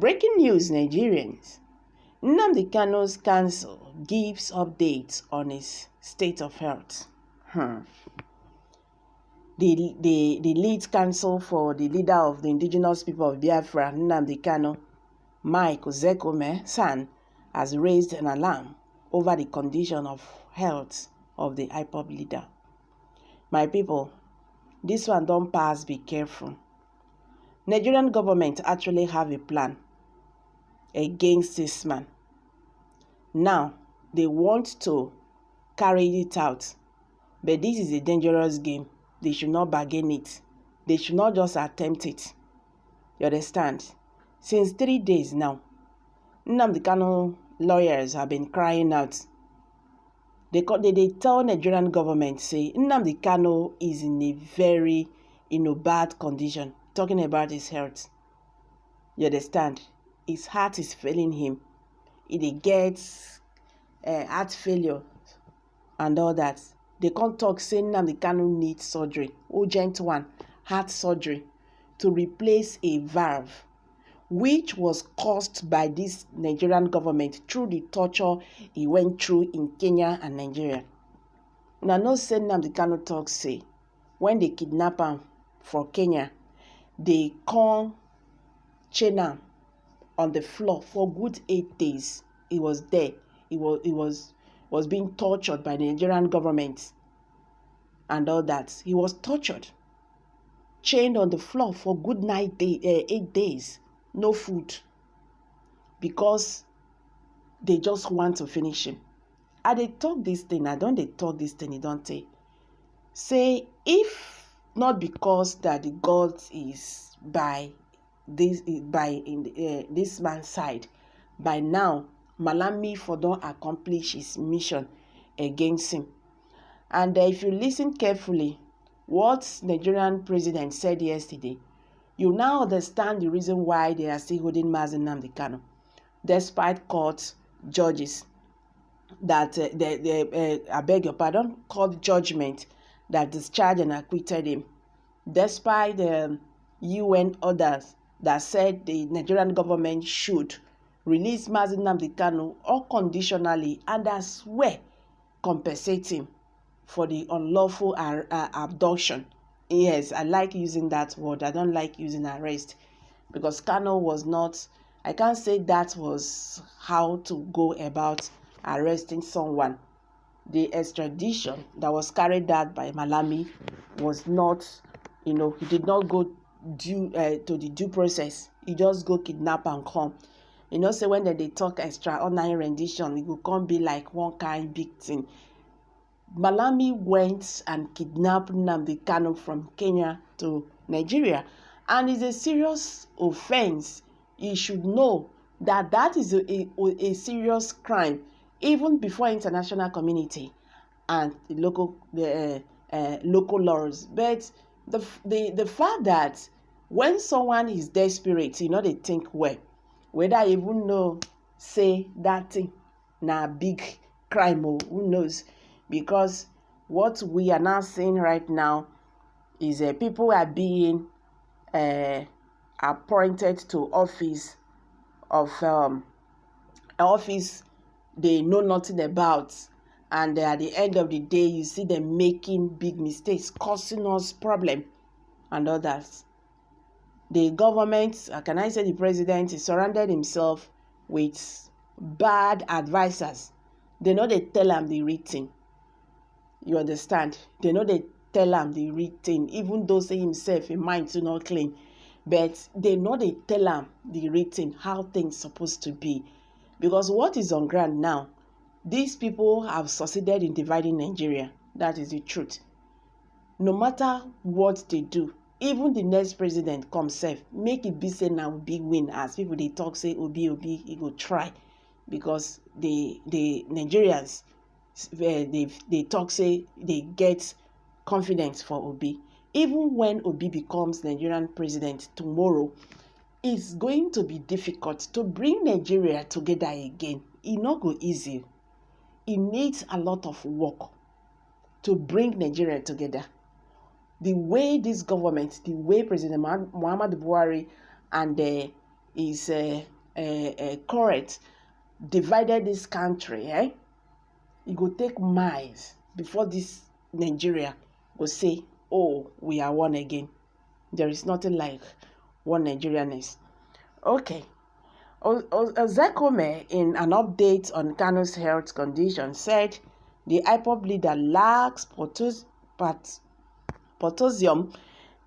Breaking news, Nigerians. Nnamdi Kanu's Counsel gives updates on his state of health. The lead counsel for the leader of the indigenous people of Biafra, Nnamdi Kanu, Mike Ozekhome, son, has raised an alarm over the condition of health of the IPOB leader. My people, this one don't pass, be careful. Nigerian government actually have a plan against this man. Now, they want to carry it out. But this is a dangerous game. They should not bargain it. They should not just attempt it. You understand? Since 3 days now, Nnamdi Kanu lawyers have been crying out. They tell Nigerian government, say, Nnamdi Kanu is in a very, bad condition. Talking about his health. You understand? His heart is failing him. He gets heart failure and all that. They can't talk saying Nnamdi Kanu needs surgery, urgent one, heart surgery, to replace a valve, which was caused by this Nigerian government through the torture he went through in Kenya and Nigeria. Now, no say Nnamdi Kanu talk say, when they kidnap him for Kenya, they come chain him on the floor for good 8 days. He was there. He was being tortured by the Nigerian government and all that. He was tortured, chained on the floor for good 8 days, no food, because they just want to finish him. And they talk this thing, I don't they talk this thing, don't they? Say, if not because that the God is by this man's side, by now Malami for don't accomplish his mission against him. And if you listen carefully, what Nigerian president said yesterday, you now understand the reason why they are still holding Mazi Nnamdi Kanu, despite court judges that I beg your pardon, court judgment that discharged and acquitted him, despite the UN orders that said the Nigerian government should release Mazi Nnamdi Kanu unconditionally and as well compensate him for the unlawful abduction. Yes, I like using that word. I don't like using arrest, because Kanu was not, I can't say that was how to go about arresting someone. The extradition that was carried out by Malami was not, he did not go to the due process. He just go kidnap and come. Say when they talk extraordinary rendition, it will come be like one kind big thing. Malami went and kidnapped Nnamdi Kanu from Kenya to Nigeria, and it's a serious offense. You should know that that is a serious crime, even before international community and the local laws. But the fact that when someone is desperate, they think, well, whether I even know, say that thing, na big crime, who knows? Because what we are now seeing right now is people are being appointed to office they know nothing about, and at the end of the day, you see them making big mistakes, causing us problem and others. The government, can I say the president, is surrounded himself with bad advisors. They know they tell him the real thing. You understand? They know they tell him the real thing, even though say himself, he mind to not clean. But they know they tell him the real thing, how things supposed to be. Because what is on ground now, these people have succeeded in dividing Nigeria. That is the truth. No matter what they do, even the next president comes safe, make it be say now big win, as people they talk say Obi, he go try, because the Nigerians they talk say they get confidence for Obi. Even when Obi becomes Nigerian president tomorrow, it's going to be difficult to bring Nigeria together again. It not go easy. It needs a lot of work to bring Nigeria together. The way this government, the way President Muhammadu Buhari and his current divided this country, it go take miles before this Nigeria will say, oh, we are one again. There is nothing like one Nigerianness. Okay. Ozekhome, in an update on Kanu's health condition, said the IPOB leader lacks potassium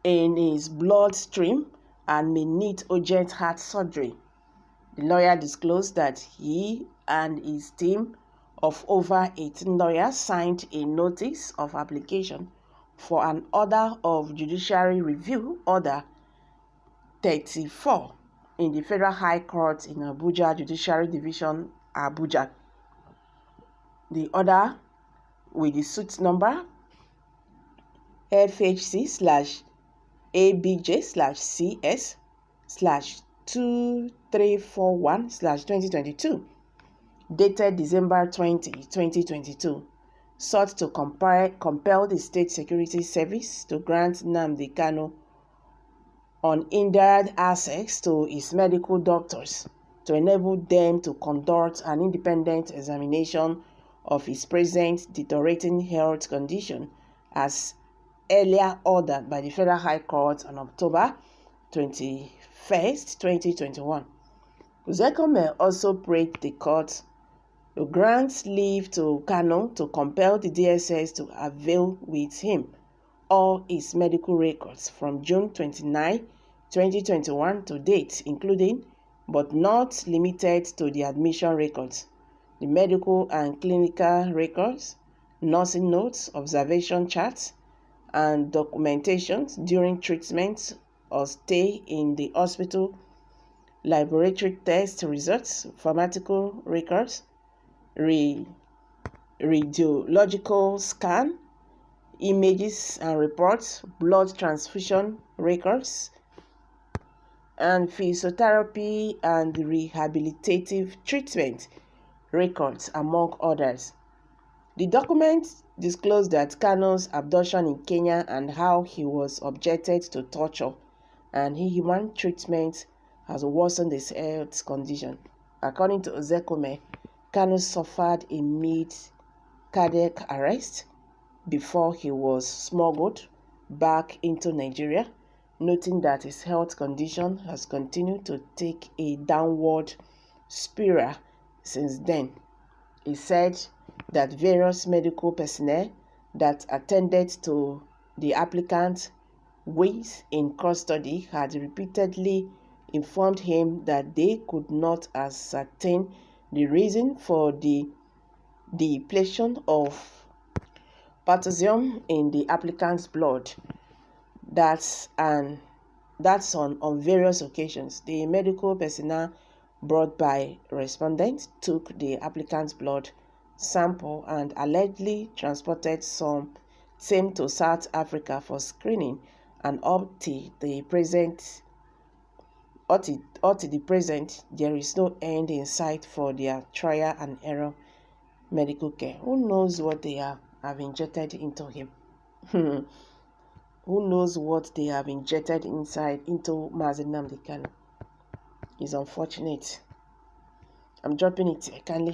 in his bloodstream and may need urgent heart surgery. The lawyer disclosed that he and his team of over 18 lawyers signed a notice of application for an order of judiciary review, Order 34, in the Federal High Court in Abuja Judiciary Division, Abuja. The order, with the suit number FHC/ABJ/CS/2341/2022, dated December 20, 2022, sought to compel the State Security Service to grant Nnamdi Kanu unhindered access to his medical doctors to enable them to conduct an independent examination of his present deteriorating health condition, as earlier ordered by the Federal High Court on October 21st, 2021. Ozekhome also prayed the court to grant leave to Kanu to compel the DSS to avail with him all his medical records from June 29, 2021 to date, including but not limited to the admission records, the medical and clinical records, nursing notes, observation charts, and documentations during treatment or stay in the hospital, laboratory test results, pharmaceutical records, radiological scan, images and reports, blood transfusion records, and physiotherapy and rehabilitative treatment records, among others. The document disclosed that Kanu's abduction in Kenya and how he was subjected to torture and inhuman treatment has worsened his health condition. According to Ozekhome, Kanu suffered a mid-cardiac arrest before he was smuggled back into Nigeria, noting that his health condition has continued to take a downward spiral since then. He said that various medical personnel that attended to the applicant with in custody had repeatedly informed him that they could not ascertain the reason for the depletion of potassium in the applicant's blood. That's on various occasions. The medical personnel brought by respondents took the applicant's blood sample and allegedly transported same to South Africa for screening, and up to the present, there is no end in sight for their trial and error medical care. Who knows what they have injected into him? Who knows what they have injected into Mazi Nnamdi Kanu? It's unfortunate. I'm dropping it. I can't